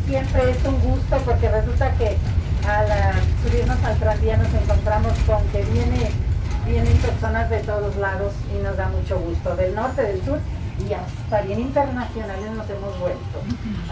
Siempre es un gusto porque resulta que al subirnos al tranvía nos encontramos con que vienen personas de todos lados y nos da mucho gusto, del norte, del sur y hasta bien internacionales nos hemos vuelto.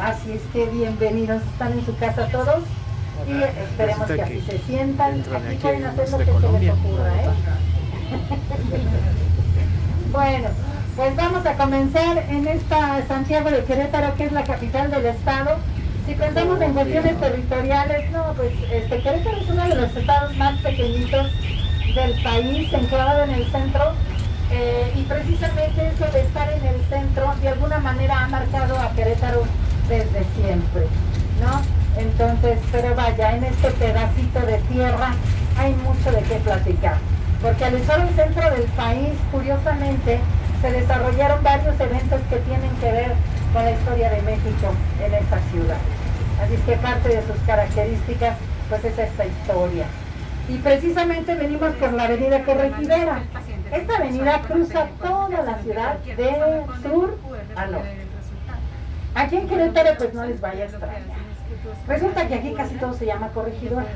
Así es que bienvenidos, están en su casa todos y esperemos que aquí se sientan, aquí pueden hacer lo que se les ocurra, ¿eh? Bueno, pues vamos a comenzar en esta Santiago de Querétaro, que es la capital del estado. Si pensamos en cuestiones territoriales, no, pues Querétaro es uno de los estados más pequeñitos del país, enclavado en el centro, y precisamente eso de estar en el centro de alguna manera ha marcado a Querétaro desde siempre, ¿no? Entonces, pero vaya, en este pedacito de tierra hay mucho de qué platicar, porque al estar en el centro del país, curiosamente, se desarrollaron varios eventos que tienen que ver con la historia de México en esta ciudad. Así es que parte de sus características, pues es esta historia. Y precisamente venimos por la avenida Corregidora. Esta avenida cruza toda la ciudad de sur a norte. Aquí en Querétaro pues no les vaya a extrañar. Resulta que aquí casi todo se llama Corregidora.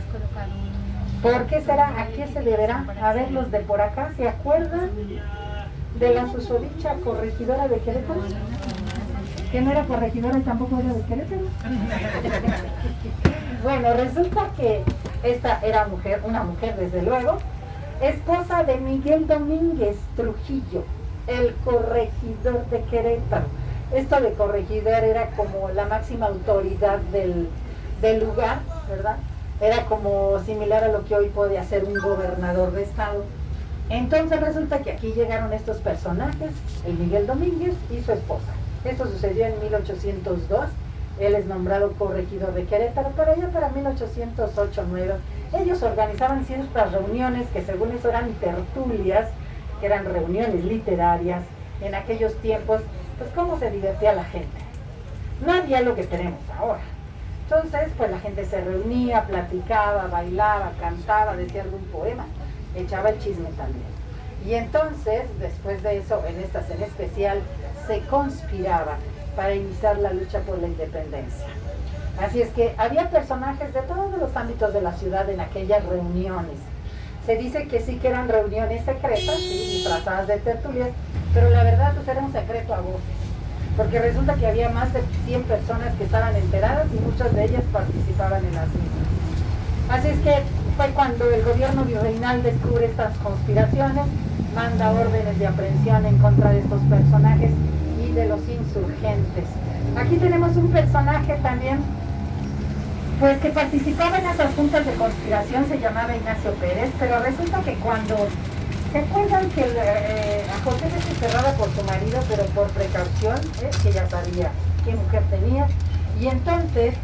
¿Por qué será? ¿A qué se deberá? A ver, los de por acá, ¿se acuerdan de la susodicha Corregidora de Querétaro? Que no era corregidora y tampoco era de Querétaro. Bueno, resulta que esta era una mujer desde luego, esposa de Miguel Domínguez Trujillo, el corregidor de Querétaro. Esto de corregidor era como la máxima autoridad del lugar, ¿verdad? Era como similar a lo que hoy puede hacer un gobernador de estado. Entonces resulta que aquí llegaron estos personajes, el Miguel Domínguez y su esposa. Esto sucedió en 1802, él es nombrado corregidor de Querétaro, pero ya para 1808-9 ellos organizaban ciertas reuniones que según eso eran tertulias, que eran reuniones literarias. En aquellos tiempos, pues cómo se divertía la gente. No había lo que tenemos ahora. Entonces, pues la gente se reunía, platicaba, bailaba, cantaba, decía algún poema, echaba el chisme también. Y entonces, después de eso, en estas en especial, se conspiraba para iniciar la lucha por la independencia. Así es que había personajes de todos los ámbitos de la ciudad en aquellas reuniones. Se dice que sí que eran reuniones secretas, ¿sí?, disfrazadas de tertulias, pero la verdad pues era un secreto a voces, porque resulta que había más de 100 personas que estaban enteradas y muchas de ellas participaban en las mismas. Así es que fue cuando el gobierno virreinal descubre estas conspiraciones, manda órdenes de aprehensión en contra de estos personajes y de los insurgentes. Aquí tenemos un personaje también, pues que participaba en esas juntas de conspiración, se llamaba Ignacio Pérez, pero resulta que cuando, ¿se acuerdan que a José le fue cerrada por su marido, pero por precaución, que ya sabía qué mujer tenía, y entonces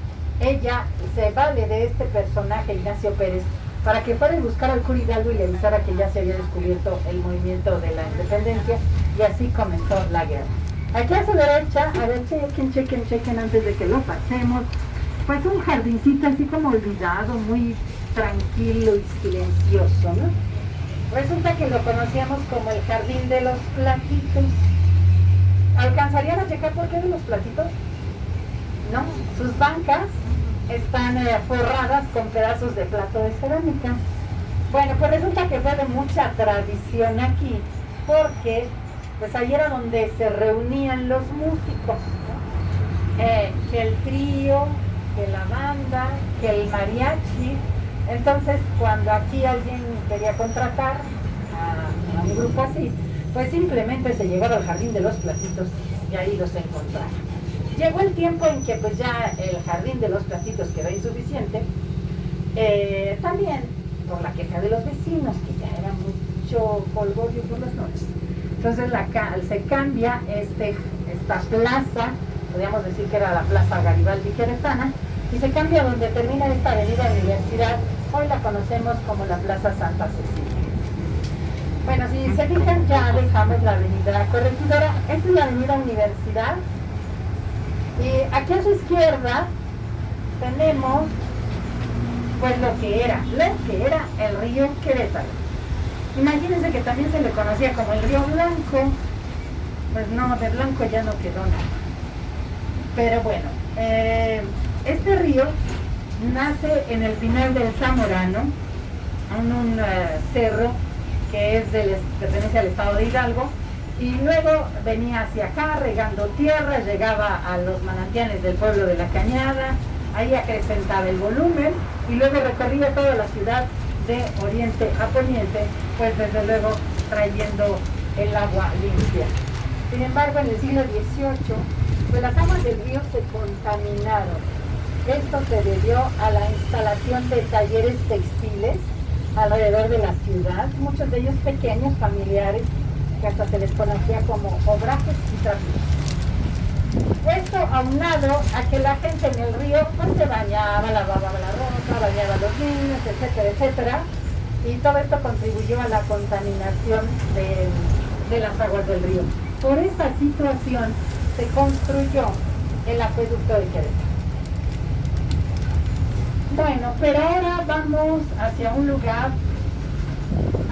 ella se vale de este personaje, Ignacio Pérez, para que fuera a buscar al cura Hidalgo y le avisara que ya se había descubierto el movimiento de la independencia, y así comenzó la guerra. Aquí a su derecha, a ver, chequen antes de que lo pasemos, pues un jardincito así como olvidado, muy tranquilo y silencioso, ¿no? Resulta que lo conocíamos como el Jardín de los Platitos. ¿Alcanzarían a checar por qué de los platitos? No, sus bancas están forradas con pedazos de plato de cerámica. Bueno, pues resulta que fue de mucha tradición aquí, porque pues ahí era donde se reunían los músicos, ¿no? Que el trío, que la banda, que el mariachi. Entonces, cuando aquí alguien quería contratar a un grupo así, pues simplemente se llegaba al Jardín de los Platitos y ahí los encontraba. Llegó el tiempo en que pues ya el Jardín de los Platitos quedó insuficiente, también por la queja de los vecinos, que ya era mucho polvorio por las noches. Entonces se cambia esta plaza, podríamos decir que era la Plaza Garibaldi Queretana, y se cambia donde termina esta avenida Universidad, hoy la conocemos como la Plaza Santa Cecilia. Bueno, si se fijan, ya dejamos la avenida Corregidora, esta es la avenida Universidad, y aquí a su izquierda tenemos pues lo que era el río Querétaro. Imagínense que también se le conocía como el río Blanco, pues no, de blanco ya no quedó nada. Pero bueno, Este río nace en el final del Zamorano, en un cerro que pertenece al estado de Hidalgo, y luego venía hacia acá regando tierra, llegaba a los manantiales del pueblo de La Cañada, ahí acrecentaba el volumen y luego recorría toda la ciudad de oriente a poniente, pues desde luego trayendo el agua limpia. Sin embargo, en el siglo XVIII, pues las aguas del río se contaminaron. Esto se debió a la instalación de talleres textiles alrededor de la ciudad, muchos de ellos pequeños, familiares, que hasta se les conocía como obrajes y trapiches. Esto aunado a que la gente en el río pues se bañaba, lavaba la ropa, bañaba a los niños, etcétera, etcétera, y todo esto contribuyó a la contaminación de las aguas del río. Por esa situación se construyó el acueducto de Querétaro. Bueno, pero ahora vamos hacia un lugar,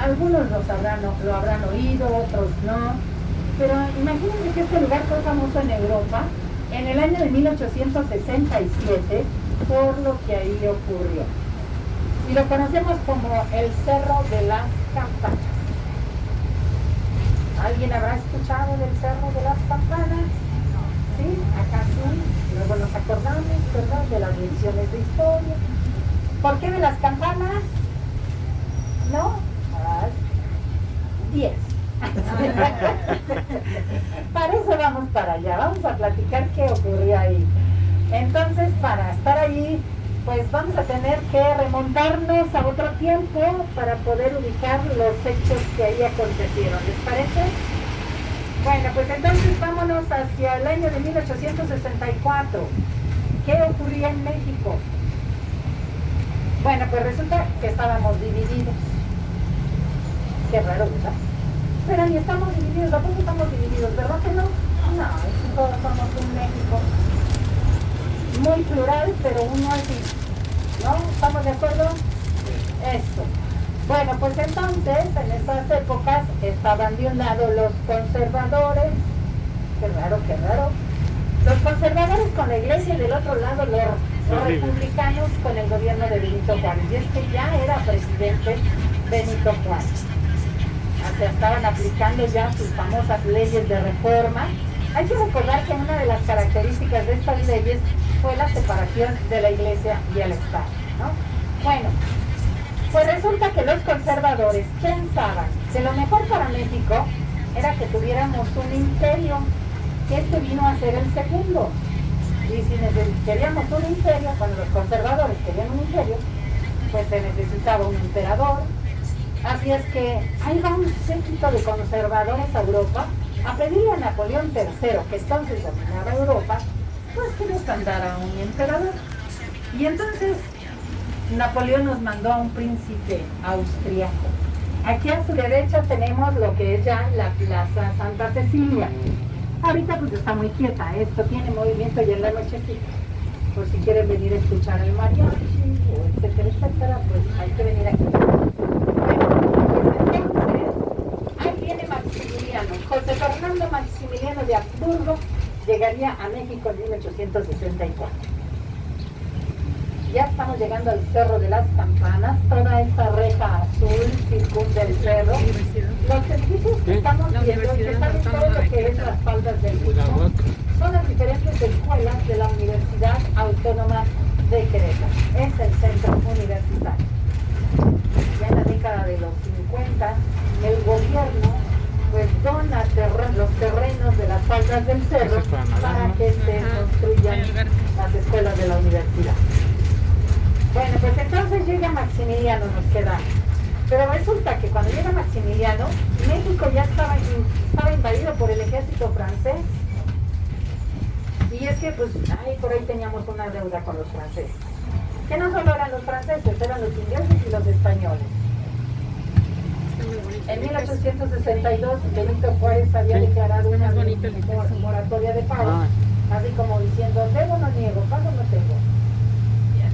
algunos lo habrán oído, otros no, pero imagínense que este lugar fue famoso en Europa en el año de 1867 por lo que ahí ocurrió. Y lo conocemos como el Cerro de las Campanas. ¿Alguien habrá escuchado del Cerro de las Campanas? Sí, acá sí, luego nos acordamos, ¿verdad?, de las lecciones de historia. ¿Por qué de las campanas? ¿No? 10. Para eso vamos para allá, vamos a platicar qué ocurrió ahí. Entonces, para estar allí, pues vamos a tener que remontarnos a otro tiempo para poder ubicar los hechos que ahí acontecieron. ¿Les parece? Bueno, pues entonces vámonos hacia el año de 1864. ¿Qué ocurría en México? Bueno, pues resulta que estábamos divididos. Qué raro, ¿verdad? Pero ni estamos divididos, tampoco estamos divididos, ¿verdad que no? No, es que todos somos un México muy plural, pero uno así, ¿no? ¿Estamos de acuerdo? Eso. Bueno, pues entonces, en esas épocas, estaban de un lado los conservadores, qué raro, los conservadores con la iglesia y del otro lado los republicanos con el gobierno de Benito Juárez. Y es que ya era presidente Benito Juárez. O sea, estaban aplicando ya sus famosas leyes de reforma. Hay que recordar que una de las características de estas leyes fue la separación de la iglesia y el Estado, ¿no? Bueno, pues resulta que los conservadores pensaban que lo mejor para México era que tuviéramos un imperio, que este vino a ser el segundo. Y si queríamos un imperio, cuando los conservadores querían un imperio, pues se necesitaba un emperador. Así es que ahí va un séquito de conservadores a Europa a pedirle a Napoleón III, que entonces dominaba Europa, pues que nos mandara un emperador. Y entonces Napoleón nos mandó a un príncipe austriaco. Aquí a su derecha tenemos lo que es ya la Plaza Santa Cecilia. Ahorita pues está muy quieta, esto tiene movimiento ya en la nochecita. Por si quieren venir a escuchar el mariachi, o etcétera, etcétera, pues hay que venir aquí. Bueno, pues entonces, ahí viene Maximiliano. José Fernando Maximiliano de Habsburgo llegaría a México en 1864. Ya estamos llegando al Cerro de las Campanas, toda esta reja azul circunda el cerro. Los edificios que estamos viendo, que están en todo lo que es las faldas del mismo, son las diferentes escuelas de la Universidad Autónoma de Querétaro. Es el centro universitario. Ya en la década de los 50, el gobierno pues dona los terrenos de las faldas del cerro para que se construyan las escuelas de la universidad. Bueno, pues entonces llega Maximiliano, nos queda. Pero resulta que cuando llega Maximiliano, México ya estaba invadido por el ejército francés. Y es que, pues, por ahí teníamos una deuda con los franceses. Que no solo eran los franceses, eran los ingleses y los españoles. En 1862, Benito Juárez había declarado una moratoria de pago, así como diciendo, debo no niego, pago no tengo.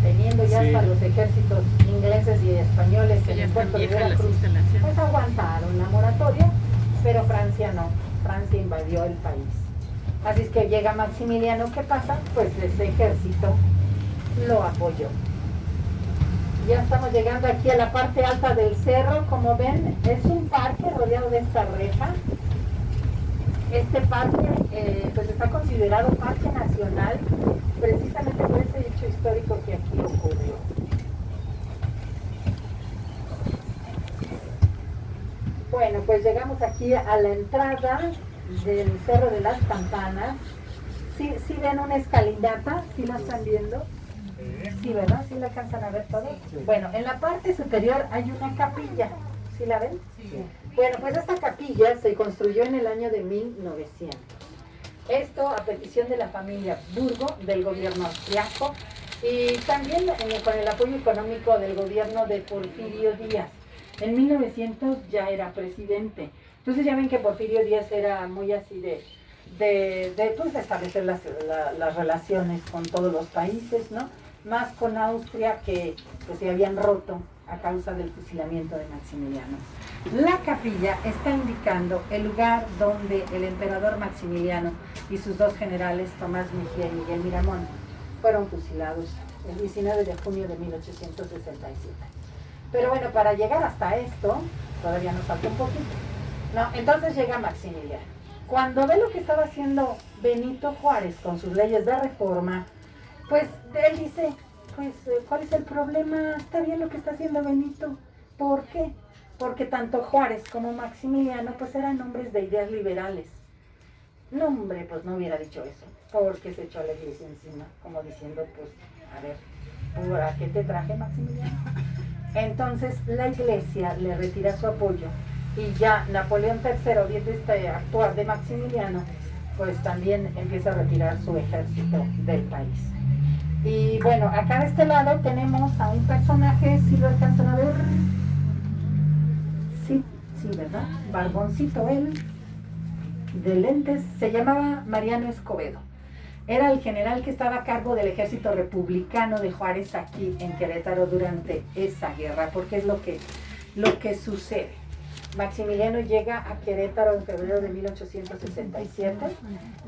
Teniendo ya hasta los ejércitos ingleses y españoles en el puerto de Veracruz, pues aguantaron la moratoria, pero Francia no, Francia invadió el país. Así es que llega Maximiliano, ¿qué pasa? Pues ese ejército lo apoyó. Ya estamos llegando aquí a la parte alta del cerro, como ven, es un parque rodeado de esta reja. Este parque pues está considerado parque nacional precisamente por ese hecho histórico que aquí ocurrió. Bueno, pues llegamos aquí a la entrada del Cerro de las Campanas. ¿Sí ven una escalinata? ¿Sí la están viendo? Sí, ¿verdad? ¿Sí la alcanzan a ver todo? Sí. Bueno, en la parte superior hay una capilla. ¿Sí la ven? Sí. Bueno, pues esta capilla se construyó en el año de 1900. Esto a petición de la familia Burgo, del gobierno austriaco, y también con el apoyo económico del gobierno de Porfirio Díaz. En 1900 ya era presidente. Entonces ya ven que Porfirio Díaz era muy así de establecer las relaciones con todos los países, ¿no? Más con Austria, que pues se habían roto a causa del fusilamiento de Maximiliano. La capilla está indicando el lugar donde el emperador Maximiliano y sus dos generales, Tomás Mejía y Miguel Miramón, fueron fusilados el 19 de junio de 1867. Pero bueno, para llegar hasta esto, todavía nos falta un poquito. No, entonces llega Maximiliano. Cuando ve lo que estaba haciendo Benito Juárez con sus leyes de reforma, pues él dice, pues, ¿cuál es el problema? Está bien lo que está haciendo Benito. ¿Por qué? Porque tanto Juárez como Maximiliano, pues eran hombres de ideas liberales. No, hombre, pues no hubiera dicho eso, porque se echó a la iglesia encima, como diciendo, pues, a ver, ¿para qué te traje, Maximiliano? Entonces la iglesia le retira su apoyo y ya Napoleón III, viendo este actuar de Maximiliano, pues también empieza a retirar su ejército del país. Y bueno, acá de este lado tenemos a un personaje, si lo alcanzan a ver, sí, ¿verdad? Barboncito él, de lentes, se llamaba Mariano Escobedo. Era el general que estaba a cargo del ejército republicano de Juárez aquí en Querétaro durante esa guerra, porque es lo que sucede. Maximiliano llega a Querétaro en febrero de 1867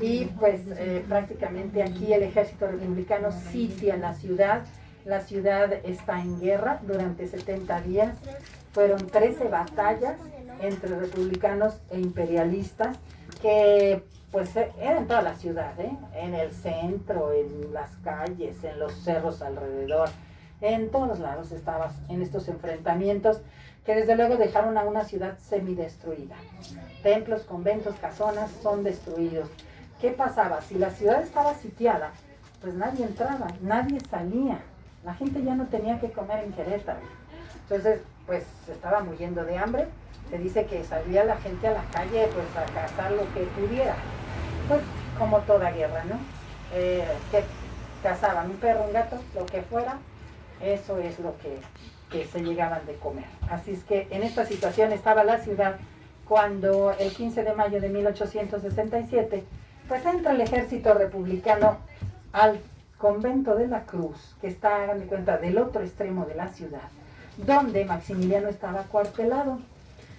y pues prácticamente aquí el ejército republicano sitia la ciudad. La ciudad está en guerra durante 70 días. Fueron 13 batallas entre republicanos e imperialistas que pues era en toda la ciudad, en el centro, en las calles, en los cerros alrededor, en todos lados estabas en estos enfrentamientos que desde luego dejaron a una ciudad semidestruida. Templos, conventos, casonas son destruidos. ¿Qué pasaba? Si la ciudad estaba sitiada, pues nadie entraba, nadie salía. La gente ya no tenía que comer en Querétaro. Entonces, pues se estaba muriendo de hambre. Se dice que salía la gente a la calle pues a cazar lo que pudiera. Pues como toda guerra, ¿no? Que cazaban un perro, un gato, lo que fuera, eso es lo que se llegaban de comer. Así es que en esta situación estaba la ciudad cuando el 15 de mayo de 1867 pues entra el ejército republicano al convento de la Cruz, que está, hagan de cuenta, del otro extremo de la ciudad, donde Maximiliano estaba cuartelado.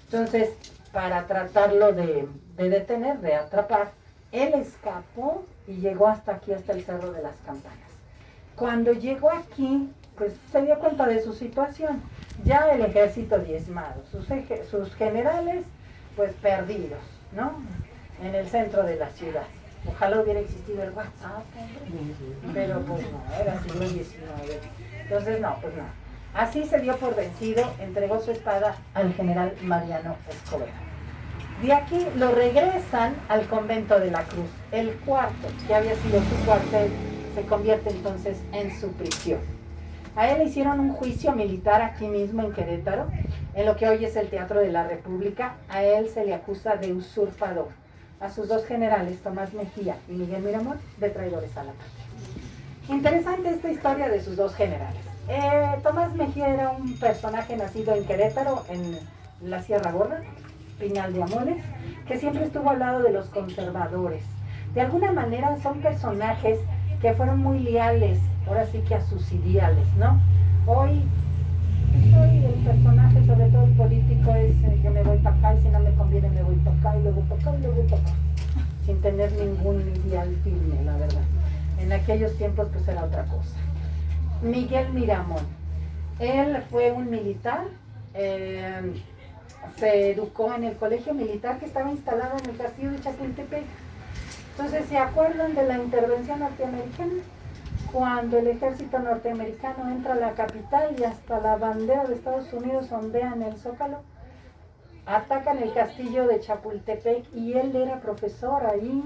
Entonces, para tratarlo de detener, de atrapar, él escapó y llegó hasta aquí, hasta el Cerro de las Campanas. Cuando llegó aquí, pues se dio cuenta de su situación. Ya el ejército diezmado, sus generales, pues perdidos, ¿no? En el centro de la ciudad. Ojalá hubiera existido el WhatsApp, pero pues no, era siglo XIX. Entonces no, pues no. Así se dio por vencido, entregó su espada al general Mariano Escobedo. De aquí lo regresan al convento de la Cruz. El cuarto, que había sido su cuartel, se convierte entonces en su prisión. A él le hicieron un juicio militar aquí mismo en Querétaro, en lo que hoy es el Teatro de la República. A él se le acusa de usurpador. A sus dos generales, Tomás Mejía y Miguel Miramón, de traidores a la patria. Interesante esta historia de sus dos generales. Tomás Mejía era un personaje nacido en Querétaro, en la Sierra Gorda, Piñal de Amoles, que siempre estuvo al lado de los conservadores. De alguna manera son personajes que fueron muy leales, ahora sí que a sus ideales, ¿no? Hoy el personaje, sobre todo el político, es yo me voy para acá y si no me conviene me voy para acá y luego para acá y luego para acá. sin tener ningún ideal firme, la verdad. En aquellos tiempos pues era otra cosa. Miguel Miramón, él fue un militar, se educó en el colegio militar que estaba instalado en el castillo de Chapultepec. Entonces, ¿se acuerdan de la intervención norteamericana? Cuando el ejército norteamericano entra a la capital y hasta la bandera de Estados Unidos ondea en el Zócalo, atacan el castillo de Chapultepec y él era profesor ahí.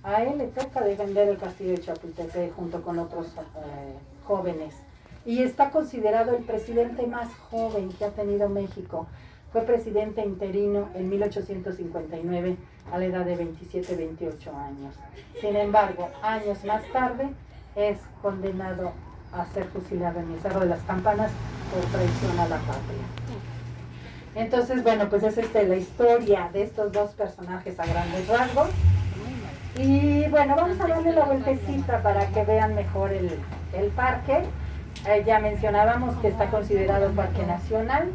A él le toca defender el castillo de Chapultepec junto con otros jóvenes. Y está considerado el presidente más joven que ha tenido México. Fue presidente interino en 1859 a la edad de 27, 28 años. Sin embargo, años más tarde es condenado a ser fusilado en el Cerro de las Campanas por traición a la patria. Entonces, bueno, pues es la historia de estos dos personajes a grandes rasgos. Y bueno, vamos a darle la vueltecita para que vean mejor el parque. Ya mencionábamos que está considerado parque nacional.